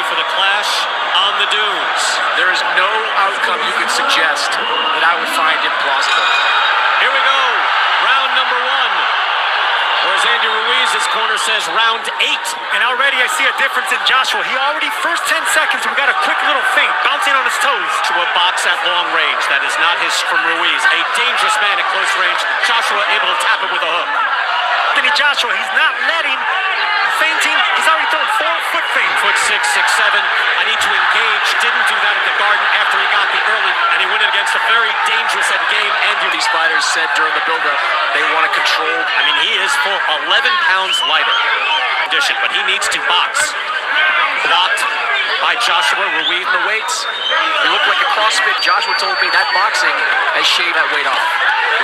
for the clash on the dunes. There is no outcome you can suggest that I would find implausible. Here we go, round number 1. Whereas Andy Ruiz's corner says round 8. And already I see a difference in Joshua. He already, first 10 seconds, we got a quick little feint, bouncing on his toes. To a box at long range. That is not his from Ruiz. A dangerous man at close range. Joshua able to tap it with a hook. Anthony Joshua, he's not letting feinting. He's already thrown 4 foot feints. Foot 6, 6'7". I need to engage. Didn't do that at the Garden after he got the early, and he went against a very dangerous at game. And These fighters said during the build-up they want to control. I mean, he is full 11 pounds lighter condition, but he needs to box. Blocked by Joshua. Ruiz The weights, they look like a CrossFit. Joshua told me that boxing has shaved that weight off.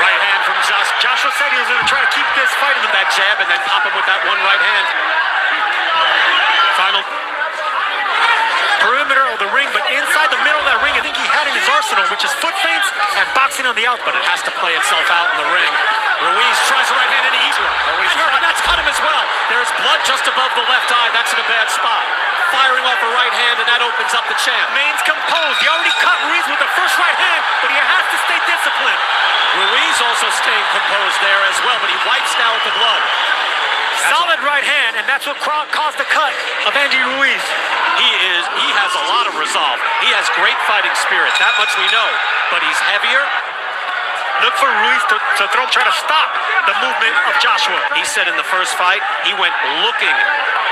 Right hand from Joshua. Joshua said he was going to try to keep this fight in That jab and then pop him with that one right hand. Final. perimeter of the ring, but inside the middle of that ring, I think he had in his arsenal, which is foot feints and boxing on the out. But it has to play itself out in the ring. Ruiz tries the right hand and he's and that's cut him as well. There's blood just above the left eye. That's in a bad spot. Firing off a right hand, and that opens up the champ. Main's composed. He already cut Ruiz with the first right hand, but he has to stay disciplined. Ruiz also staying composed there as well, but he wipes now with the glove. Solid right hand, and that's what caused the cut of Andy Ruiz. He has a lot of resolve. He has great fighting spirit. That much we know. But he's heavier. Look for Ruiz to try to stop the movement of Joshua. He said in the first fight, he went looking.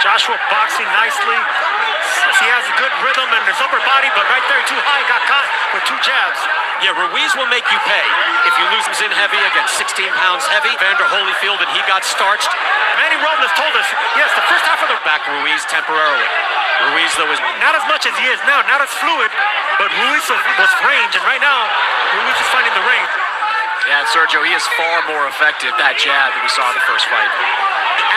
Joshua boxing nicely. He has a good rhythm in his upper body, but right there too high, got caught with 2 jabs. Yeah, Ruiz will make you pay. If you lose him in heavy against 16 pounds heavy, Vander Holyfield, and he got starched. Manny Robles told us, yes, the first half of the Back Ruiz temporarily. Ruiz, though, is not as much as he is now, not as fluid, but Ruiz was range, and right now, Ruiz is finding the range. Yeah, Sergio, he is far more effective, that jab, than we saw in the first fight.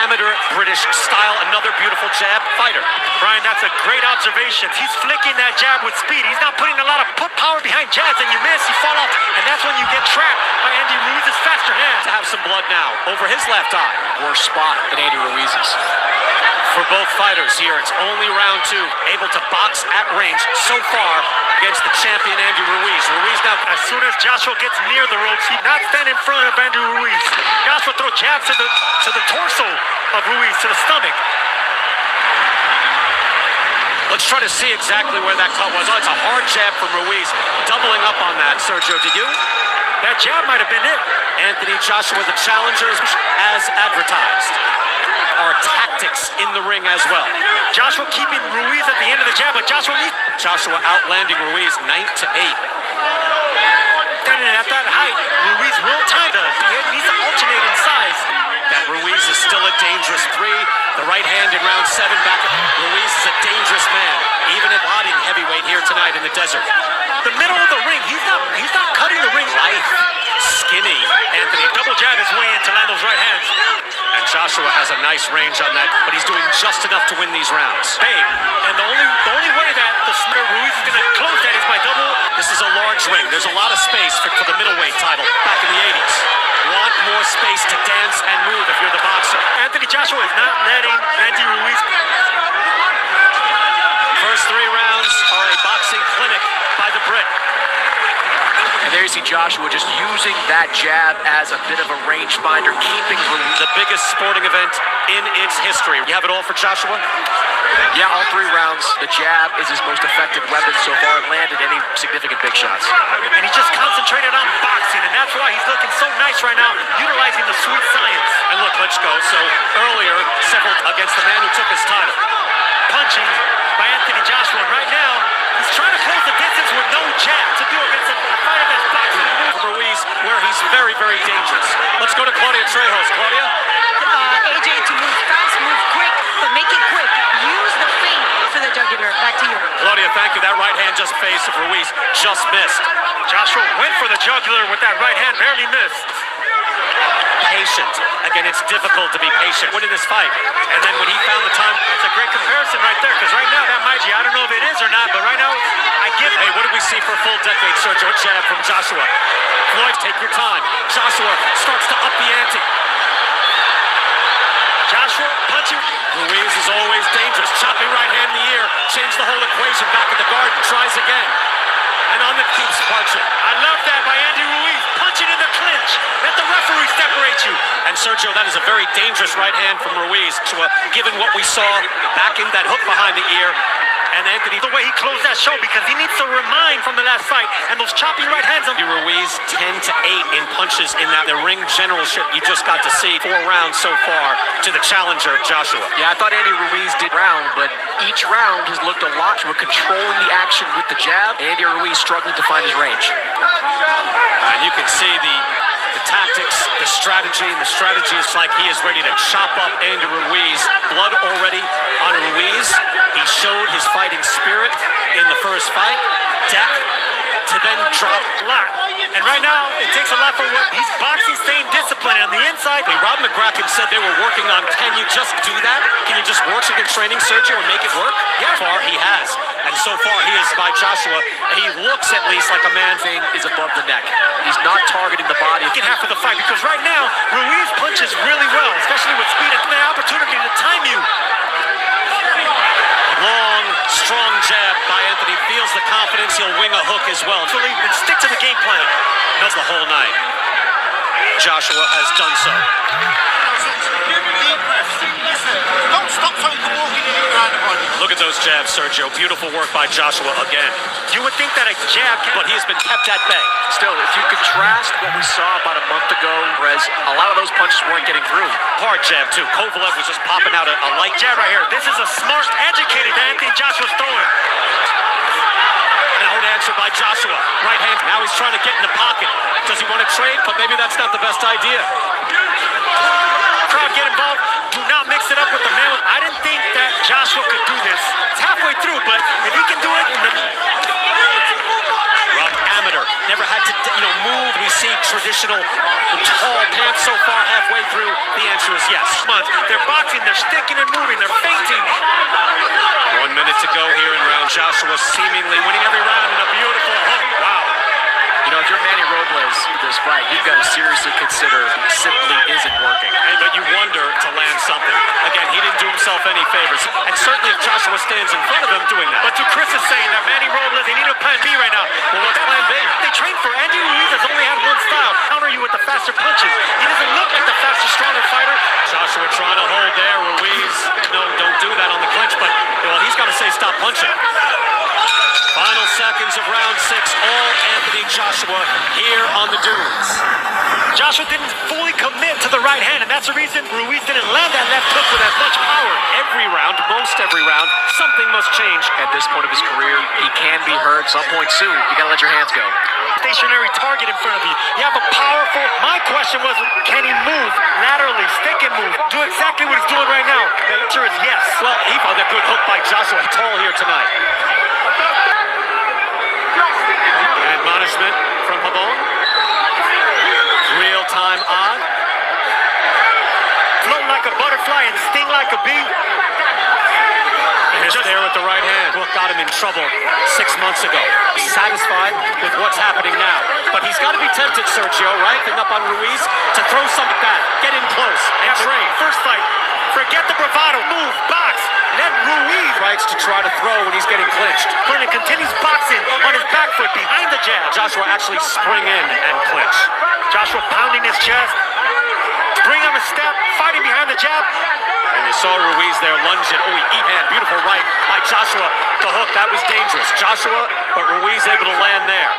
amateur British style. Another beautiful jab fighter. Brian, that's a great observation. He's flicking that jab with speed. He's not putting a lot of power behind jabs, and you miss, you fall off, and that's when you get trapped by Andy Ruiz's faster hands. To have some blood now over his left eye. Worse spot than Andy Ruiz's. For both fighters here, it's only round 2. Able to box at range so far against the champion Andy Ruiz. Ruiz now, as soon as Joshua gets near the ropes, he's not standing in front of Andy Ruiz. Joshua throws jabs to the torso of Ruiz, to the stomach. Let's try to see exactly where that cut was. Oh, it's a hard jab from Ruiz. Doubling up on that, Sergio, did you? That jab might have been it. Anthony Joshua, the challengers, as advertised. Are tactics in the ring as well. Joshua keeping Ruiz at the end of the jab, but Joshua outlanding Ruiz 9-8. Standing at that height, Ruiz will time does. He needs to alternate in size. That Ruiz is still a dangerous 3. The right hand in round 7 back. Ruiz is a dangerous man, even at bodying heavyweight here tonight in the desert. The middle of the ring, he's not cutting the ring. Life, skinny. Anthony double jab his way in to land those right hands. And Joshua has a nice range on that, but he's doing just enough to win these rounds. Big. And the only way that Ruiz is going to close that is by double. This is a large ring. There's a lot of space for the middleweight title back in the 80s. Want more space to dance and move if you're the boxer. Anthony Joshua is not letting Andy Ruiz. First 3 rounds are a boxing clinic by the Brit. And there you see Joshua just using that jab as a bit of a rangefinder, keeping the biggest sporting event in its history. You have it all for Joshua? Yeah, all 3 rounds. The jab is his most effective weapon so far and landed any significant big shots. And he's just concentrated on boxing, and that's why he's looking so nice right now, utilizing the sweet science. And look, let's go. So earlier, several against the man who took his title. Punching by Anthony Joshua. And right now, he's trying to close the distance with no jab to do against a fighter that's boxing. Ruiz, where he's very, very dangerous. Let's go to Claudia Trejos. Claudia? AJ, to move fast, move quick, but make it quick. Use the feint for the jugular. Back to you. Claudia, thank you. That right hand just phased of Ruiz. Just missed. Joshua went for the jugular with that right hand, barely missed. Patient. Again, it's difficult to be patient winning this fight. And then when he found the time, that's a great comparison right there, because right now that might be, I don't know if it is or not, but right now I give it. Hey, what did we see for a full decade, Sergio? A jab from Joshua. Floyd, take your time. Joshua starts to up the ante. Joshua punching. Ruiz is always is dangerous. Chopping right hand in the ear. Change the whole equation back at the garden. Tries again. And on the keeps punching. I love that by Andy Ruiz. Punching in the clinch. Let the referee separate you. And Sergio, that is a very dangerous right hand from Ruiz, given what we saw back in that hook behind the ear. And Anthony, The way he closed that show, because he needs to remind from the last fight. And those chopping right hands of Ruiz 10-8 in punches in that the ring generalship you just got to see. 4 rounds so far to the challenger, Joshua. Yeah, I thought Andy Ruiz did round, but each round has looked a lot more controlling the action with the jab. Andy Ruiz struggling to find his range. And you can see the tactics, the strategy, and the strategy is like he is ready to chop up Andy Ruiz. Blood already on Ruiz. He showed his fighting spirit in the first fight. Deck to then drop a lot. And right now, it takes a lot for what he's boxing, staying disciplined. On the inside, Rob McGracken said they were working on, can you just do that? Can you just work against training, Sergio, and make it work? Yeah. So far, he has. And so far, he is by Joshua. He looks at least like a man Thing is above the neck. He's not targeting the body. second half of the fight, because right now, Ruiz punches really well, especially with speed and the opportunity to time you. long, strong jab by Anthony. Feels the confidence. He'll wing a hook as well. And stick to the game plan. That's the whole night. Joshua has done so. Don't stop someone from walking in around the body. Look at those jabs, Sergio. Beautiful work by Joshua again. You would think that a jab can... But he has been kept at bay. Still, if you contrast what we saw about a month ago, Rez, a lot of those punches weren't getting through. Hard jab, too. Kovalev was just popping out a light jab right here. This is a smart, educated Anthony Joshua's throwing. Now an answer by Joshua. Right hand. Now he's trying to get in the pocket. Does he want to trade? But maybe that's not the best idea. Crowd get involved. Do not mix it up with the man. I didn't think that Joshua could do this. It's halfway through, but if he can do it in the... Rough amateur. Never had to, move. We see traditional tall pants so far halfway through. The answer is yes. They're boxing, they're sticking and moving, they're feinting. 1 minute to go here in round. Joshua seemingly winning every round in a beautiful hook. Wow. If you're Manny Robles this fight, you've got to seriously consider simply isn't working. But you wonder to land something. Again, he didn't do himself any favors. And certainly if Joshua stands in front of him doing that. But to Chris is saying that Manny Robles, they need a plan B right now. Well, what's plan B? They trained for Andy Ruiz has only had one style. Counter you with the faster punches. He doesn't look like the faster, stronger fighter. Joshua trying to hold there. Ruiz, no, don't do that on the clinch. But, he's got to say stop punching. Final seconds of round 6, all Anthony Joshua here on the dunes. Joshua didn't fully commit to the right hand, and that's the reason Ruiz didn't land that left hook with as much power. Every round, most every round, something must change. At this point of his career, he can be hurt some point soon. You got to let your hands go. Stationary target in front of you. You have a powerful... My question was, can he move laterally, stick and move, do exactly what he's doing right now? The answer is yes. Well, he found a good hook by Joshua. Tall here tonight. Admonishment from Pabon. Real-time odd. Float like a butterfly and sting like a bee. And just there with the right hand. What got him in trouble 6 months ago. Satisfied with what's happening now. But he's got to be tempted, Sergio, right? Thing up on Ruiz to throw something back. Get in close and trade. First fight. Forget the bravado. Move. Box. Let Ruiz tries to try to throw when he's getting clinched. Vernon continues boxing on his back foot behind the jab. Joshua actually spring in and clinch. Joshua pounding his chest. Bring him a step. Fighting behind the jab. And you saw Ruiz there lunging. Oh, he eat hand. Beautiful right by Joshua. The hook, that was dangerous. Joshua, but Ruiz able to land there.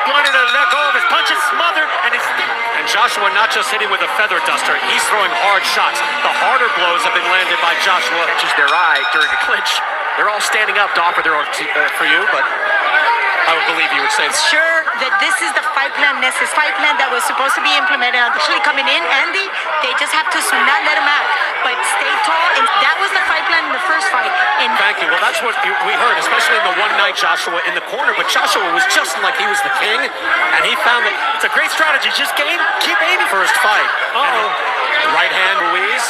Wanted to let go of his punches, smothered, and Joshua not just hitting with a feather duster, he's throwing hard shots. The harder blows have been landed by Joshua. Catches their eye during a clinch. They're all standing up to offer their own for you, but I would believe you would say sure that this is the fight plan that was supposed to be implemented. Actually coming in, Andy, they just have to not let him out, but stay tall. And that was the fight plan in the first fight. And thank you. Well, that's what we heard, especially in the one night Joshua in the corner. But Joshua was just like he was the king, and he found that it's a great strategy. Just keep aiming. First fight. Right hand, Ruiz.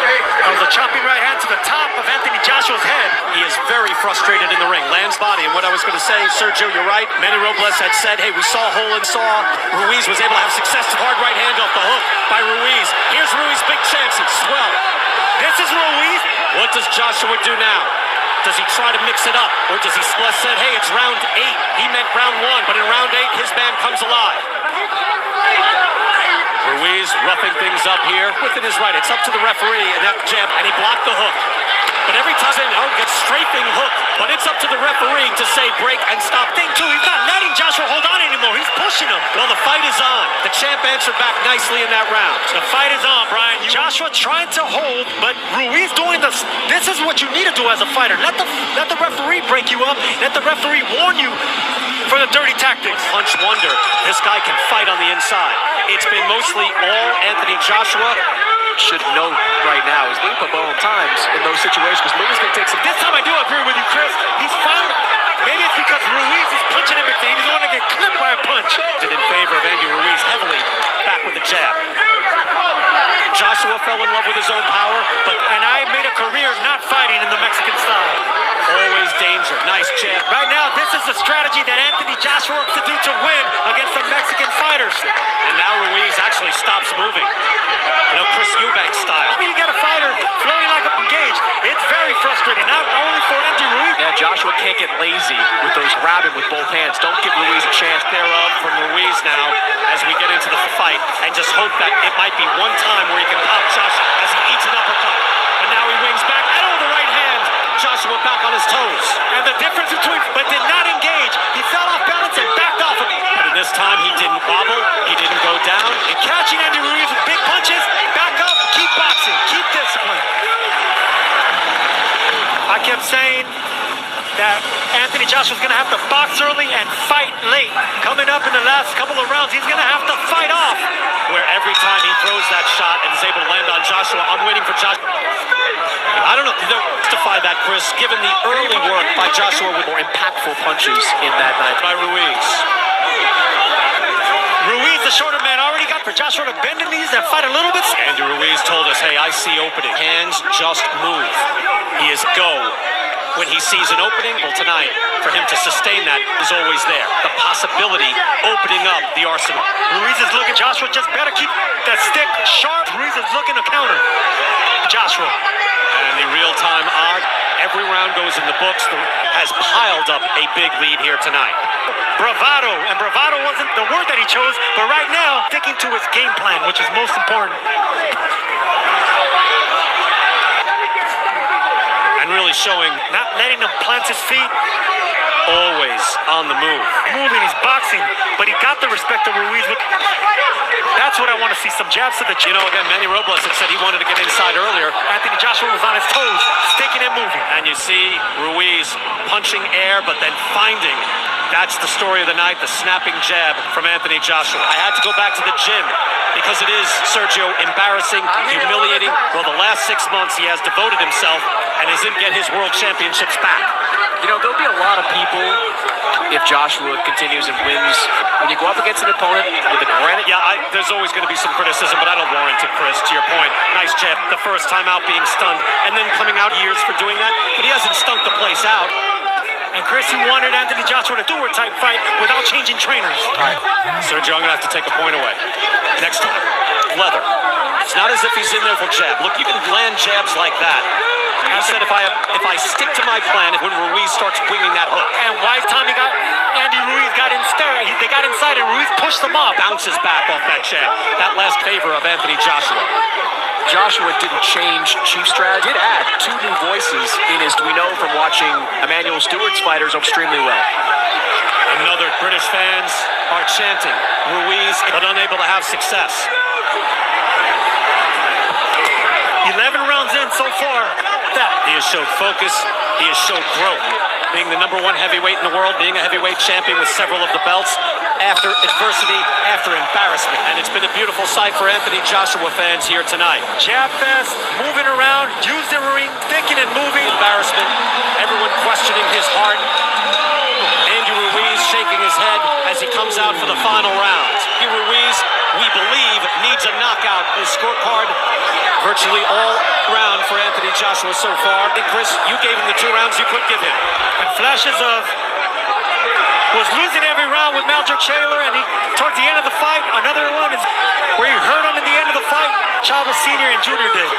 That was a chopping right hand to the top of Anthony Joshua's head. He is very frustrated in the ring. Lands body. And what I was going to say, Sergio, you're right. Manny Robles had said, hey, we saw Holland, Ruiz was able to have success. Hard right hand off the hook by Ruiz. Here's Ruiz, big chances. Well, this is Ruiz does Joshua do now? Does he try to mix it up? Or does he said, hey, it's round 8. He meant round 1. But in round 8, his man comes alive. Ruiz roughing things up here. Within his right. It's up to the referee. And that jab. And he blocked the hook. But every time, gets strafing hook. But it's up to the referee to say break and stop. Thing too, he's not letting Joshua hold on anymore. He's pushing him. Well, the fight is on. The champ answered back nicely in that round. The fight is on, Brian. Joshua trying to hold, but Ruiz doing this. This is what you need to do as a fighter. Let the referee break you up. Let the referee warn you for the dirty tactics. Punch wonder. This guy can fight on the inside. It's been mostly all Anthony Joshua. Should note right now is Louis put both times in those situations because Louis can take some. This time I do agree with you, Chris. He's found. Maybe it's because Ruiz is punching him and he's going to get clipped by a punch. In favor of Andy Ruiz heavily back with the jab. Joshua fell in love with his own power, and I made a career not fighting in the Mexican style. Always danger. Nice jab. Right now, this is the strategy that Anthony Joshua wants to do to win against the Mexican fighters. And now Ruiz actually stops moving. Chris Eubanks style. I mean, you got a fighter floating like a cage. It's very frustrating, not only for Andy Ruiz. Yeah, Joshua can't get lazy with those grabbing with both hands. Don't give Ruiz a chance. Thereof from Ruiz now as we get into the fight, and just hope that it might be one time where he can pop Josh as he eats an uppercut. But now he wings back. Oh, the right hand. Joshua back on his toes. And the difference between, but did not engage. He fell off balance and backed off of it. But this time he didn't wobble. He didn't go down. And catching Andy Ruiz with big punches. Back up. Keep boxing. Keep discipline. I kept saying that Anthony Joshua's going to have to box early and fight late. Coming up in the last couple of rounds, he's going to have to fight off. Where every time he throws that shot and is able to land on Joshua, I'm waiting for Joshua. I don't know, they don't justify that, Chris, given the early work by Joshua with more impactful punches in that night by Ruiz. Ruiz, the shorter man, already got for Joshua to bend the knees and fight a little bit. Andy Ruiz told us, hey, I see opening. Hands just move. He is go. When he sees an opening, well, tonight, for him to sustain that is always there. The possibility opening up the arsenal. Ruiz is looking, Joshua just better keep that stick sharp. Ruiz is looking to counter Joshua. And the real-time odd, every round goes in the books, has piled up a big lead here tonight. Bravado, and bravado wasn't the word that he chose, but right now, sticking to his game plan, which is most important. And really showing, not letting him plant his feet. Always on the move. Moving, he's boxing, but he got the respect of Ruiz. That's what I want to see, some jabs to the chin. Again, Manny Robles had said he wanted to get inside earlier. Anthony Joshua was on his toes, sticking and moving. And you see Ruiz punching air, but then finding. That's the story of the night, the snapping jab from Anthony Joshua. I had to go back to the gym because it is, Sergio, embarrassing, humiliating. Well, the last 6 months he has devoted himself and isn't get his world championships back. There'll be a lot of people, if Joshua continues and wins, when you go up against an opponent with a granite. Yeah, there's always going to be some criticism, but I don't warrant it, Chris, to your point. Nice jab, the first time out being stunned, and then coming out years for doing that, but he hasn't stunk the place out. And Chris, he wanted Anthony Joshua to do a type fight without changing trainers. All right, Sergio, I'm going to have to take a point away. Next time, leather. It's not as if he's in there for jab. Look, you can land jabs like that. I said if I stick to my plan, when Ruiz starts winging that hook. And why time Andy Ruiz got they got inside and Ruiz pushed them off. Bounces back off that jab. That last favor of Anthony Joshua. Joshua didn't change chief strategy. Did add 2 new voices in his, we know from watching Emmanuel Stewart's fighters extremely well. Another British fans are chanting Ruiz, but unable to have success. 11 rounds in so far. He has showed focus. He has showed growth. Being the #1 heavyweight in the world, being a heavyweight champion with several of the belts, after adversity, after embarrassment. And it's been a beautiful sight for Anthony Joshua fans here tonight. Jab fest, moving around, used the ring, thinking and moving. Embarrassment, everyone questioning his heart. Andy Ruiz shaking his head as he comes out for the final round. Ruiz, we believe, needs a knockout. His scorecard virtually all round for Anthony Joshua so far. And Chris, you gave him the 2 rounds you could give him. And flashes of was losing every round with Maldrick Shaler, and towards the end of the fight, another one is where he hurt him in the end of the fight. Chavez Sr. and Jr. did.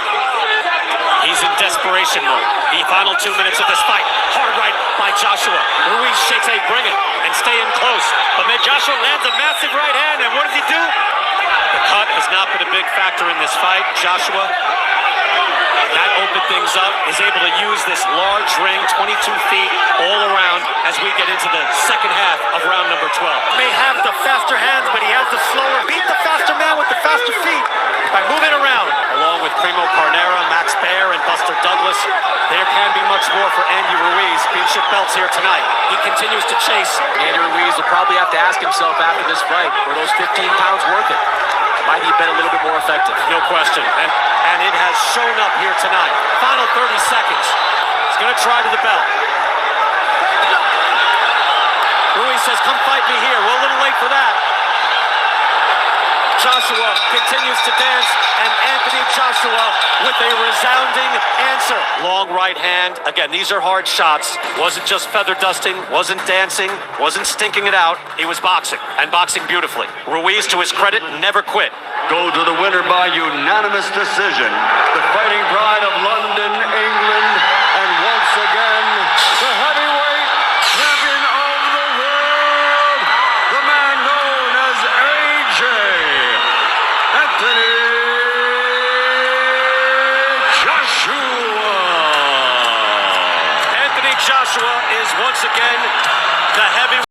He's in desperation. action mode. The final 2 minutes of this fight. Hard right by Joshua. Ruiz shakes a bring it and stay in close. But man, Joshua lands a massive right hand, and what does he do? The cut has not been a big factor in this fight. Joshua, that opened things up, is able to use this large ring, 22 feet all around as we get into the second half of round number 12. May have the faster hands, but he has the slower. Beat the faster man with the faster feet by moving around. Along with Primo Carnera, Max Baer, and Buster Douglas, there can be much more for Andy Ruiz. Championship belts here tonight. He continues to chase. Andy Ruiz will probably have to ask himself after this fight, were those 15 pounds worth it? Might he have been a little bit more effective? No question. And it has shown up here tonight. Final 30 seconds. He's going to try to the belt. Ruiz says, come fight me here. We're a little late for that. Joshua continues to dance, and Anthony Joshua with a resounding answer. Long right hand. Again, these are hard shots. Wasn't just feather dusting, wasn't dancing, wasn't stinking it out. He was boxing, and boxing beautifully. Ruiz, to his credit, never quit. Go to the winner by unanimous decision, the Fighting Pride of London, England, and once again, the heavyweight champion of the world, the man known as AJ, Anthony Joshua. Anthony Joshua is once again the heavyweight.